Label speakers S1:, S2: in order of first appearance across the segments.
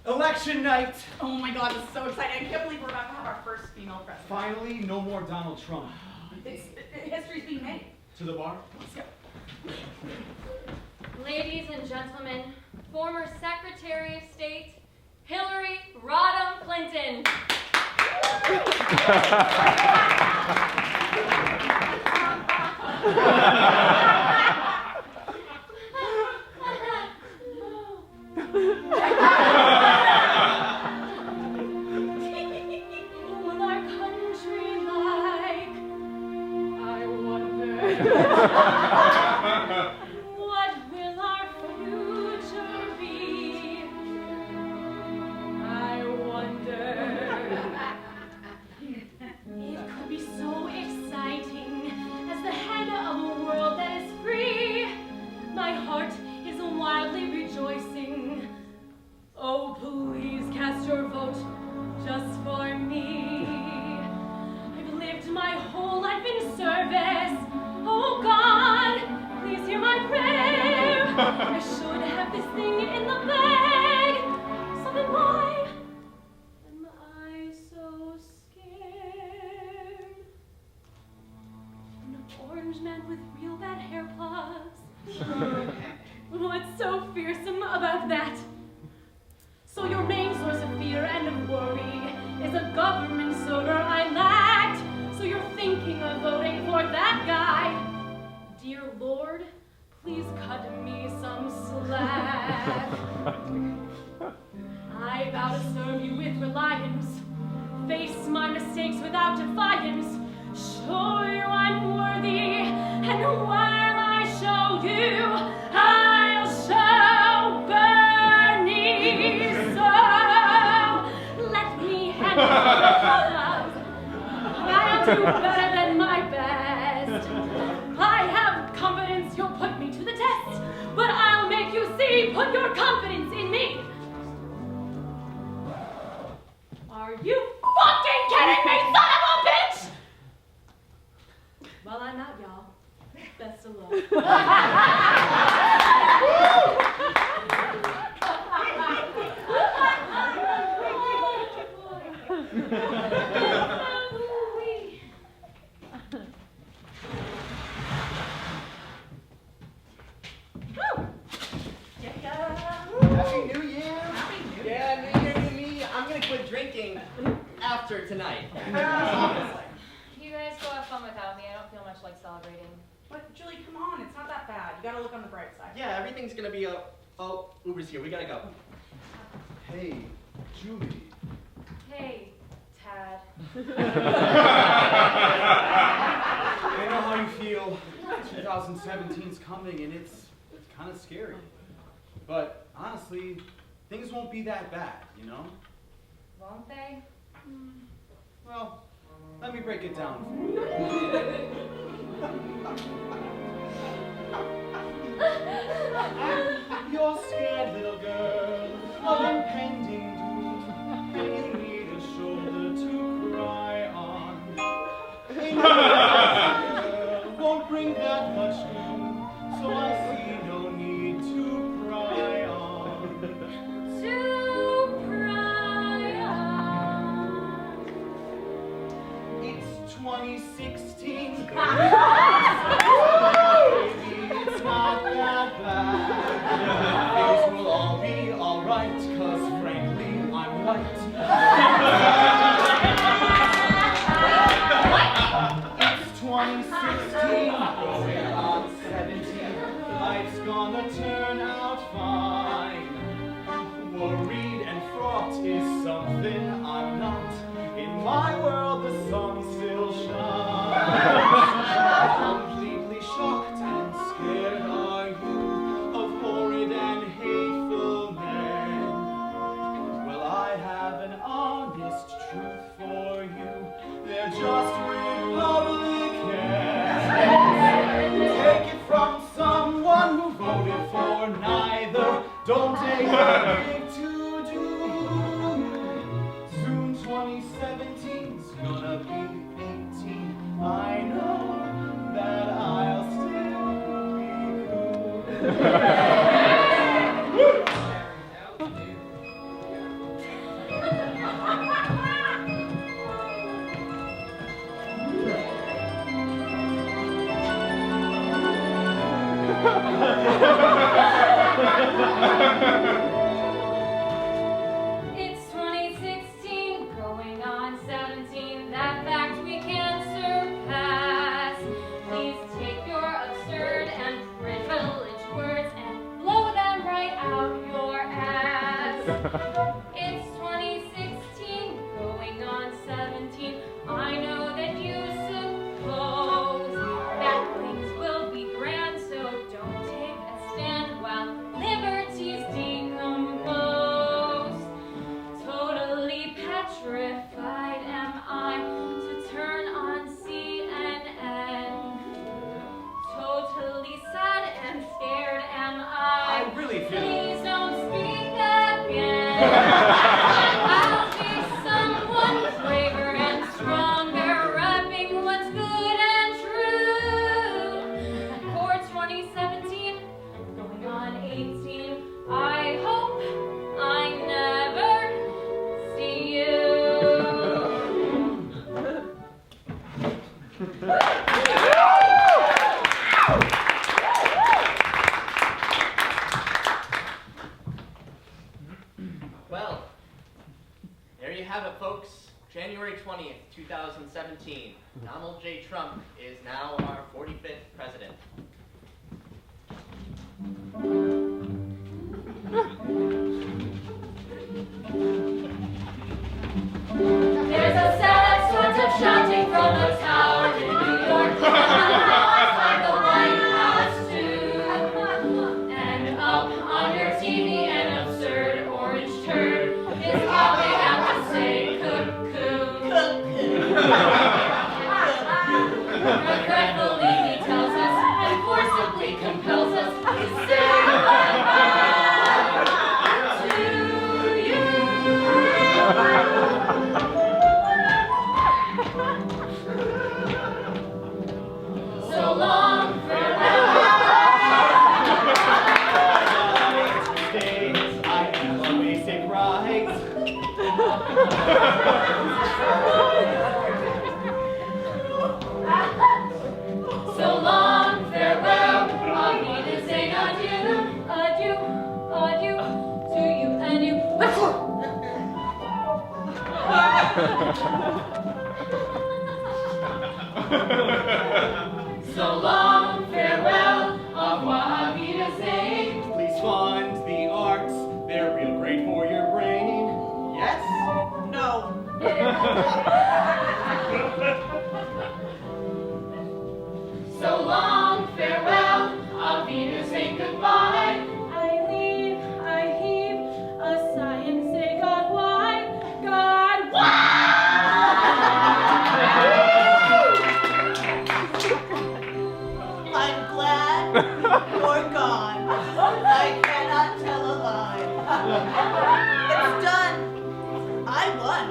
S1: Election night!
S2: Oh my god, this is so exciting. I can't believe we're about to have our first female president.
S1: Finally, no more Donald Trump.
S2: History's being made.
S1: To the bar?
S2: Let's go.
S3: Ladies and gentlemen, former Secretary of State, Hillary Rodham Clinton.
S4: Will our country like? I wonder. What will our future be? I wonder. It could be so exciting as the head of a world that is free. My heart is wildly rejoicing. Oh, please cast your vote just for me. I've lived my whole life in service. Oh God, please hear my prayer. I should have this thing in the bag. So then why am I so scared? An orange man with real bad hair plugs. What's so fearsome about that? So your main source of fear and of worry is a government soda I lacked. So you're thinking of voting for that guy. Dear Lord, please cut me some slack. I vow to serve you with reliance, face my mistakes without defiance, show you I'm worthy, and while I show you, I'll show Bernie. So let me handle the love. I'll do better than my best. I have confidence you'll put me to the test, but I'll make you see, put your confidence in me. Are you fucking kidding me, son of a bitch? Well, I'm out, y'all. Best of luck.
S5: Happy New Year! Happy New Year! Yeah, New Year, new me. I'm gonna quit drinking after tonight.
S3: You guys go have fun without me. I don't feel much like celebrating.
S2: But Julie, come on, it's not that bad. You gotta look on the bright side.
S5: Yeah, everything's gonna be Oh, Uber's here. We gotta go.
S1: Hey, Julie.
S3: Hey, Tad.
S1: I know how you feel. 2017's coming and it's kind of scary. But honestly, things won't be that bad, you know?
S3: Won't they?
S1: Well, let me break it down for you. You're scared, little girl, of impending doom, and you need a shoulder to cry on. A girl won't bring that much gloom, so I see no need to cry on.
S3: To cry on.
S1: It's 2016. Baby, it's not that bad. Things will all be alright, 'cause frankly, I'm right. It's 2016, going on 17. Life's gonna turn out fine. Worried and fraught is something I'm not. In my world, the sun still shines. Completely shocked and scared are you of horrid and hateful men. Well, I have an honest truth for you. They're just Republicans. Take it from someone who voted for neither. Don't take anything to do. Soon 2017's gonna be 18. I know that I'll still be cool.
S3: It's 2016, going on 17. That fact we can't surpass. Please take your absurd and privileged words and blow them right out your ass. It's 2016, going on 17. I know that you suppose that things will be grand, so don't take a stand while liberty's decomposed. Totally petrified am I to turn on CNN. Totally sad and scared am I.
S1: I really feel.
S3: Please don't speak again. I'll be someone braver and stronger, rapping what's good and true. For 2017, going on 18, I hope I never see you.
S5: Well, there you have it, folks. January 20th, 2017. Donald J. Trump is now our 45th president.
S3: There's a sad sort of shouting from the tower in New York, like the White House too. And up on your TV, an absurd orange turd is all they have to say, cuckoo. Regretfully, he tells us and forcibly compels us to say goodbye to you. So long, farewell.
S1: Days, I am a basic right.
S3: So long, farewell. I'll need to say adieu, adieu, adieu to you and you. So long, farewell. Au revoir, auf Wiedersehen.
S1: Please fund the
S3: So long, farewell, auf Wiedersehen, goodbye.
S4: I heave a sigh and say, God, why? God, why?
S2: I'm glad you're gone. I cannot tell a lie. It's done. I won.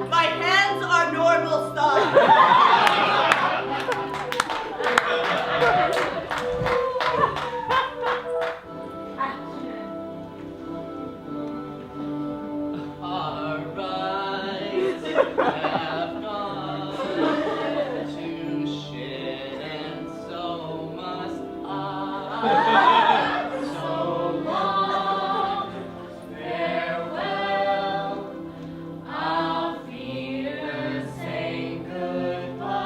S2: My hands are normal size.
S5: Our rise have gone to shit, and so must I.
S3: So long, farewell, auf Wiedersehen, goodbye,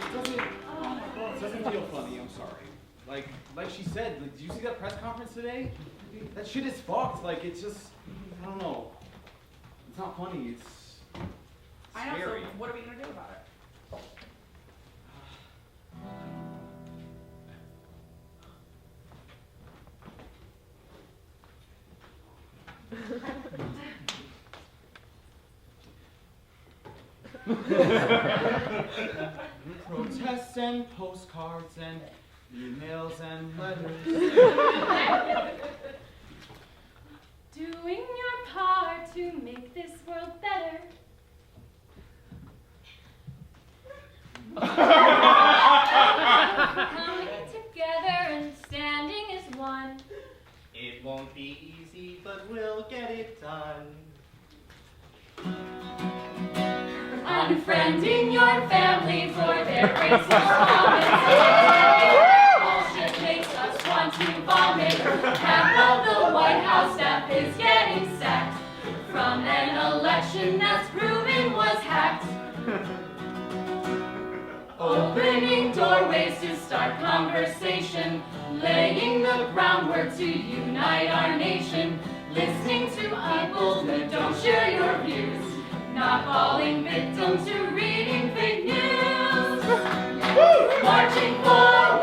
S1: It doesn't feel funny, I'm sorry. Like she said, did you see that press conference today? That shit is fucked. Like, it's just, I don't know. It's not funny, it's
S2: I know, so
S1: scary.
S2: what are we gonna do about it?
S1: Protests and postcards and emails and letters.
S4: doing your part to make this world better.
S3: Coming together and standing as one.
S5: It won't be easy, but we'll get it done.
S3: Unfriending your family for their racist comments. Bullshit makes us want to vomit. Half of the White House staff is getting sacked from an election that's proven was hacked. Opening doorways to start conversation, laying the groundwork to unite our nation, listening to people who don't share your views, not falling victim to reading fake news, marching forward.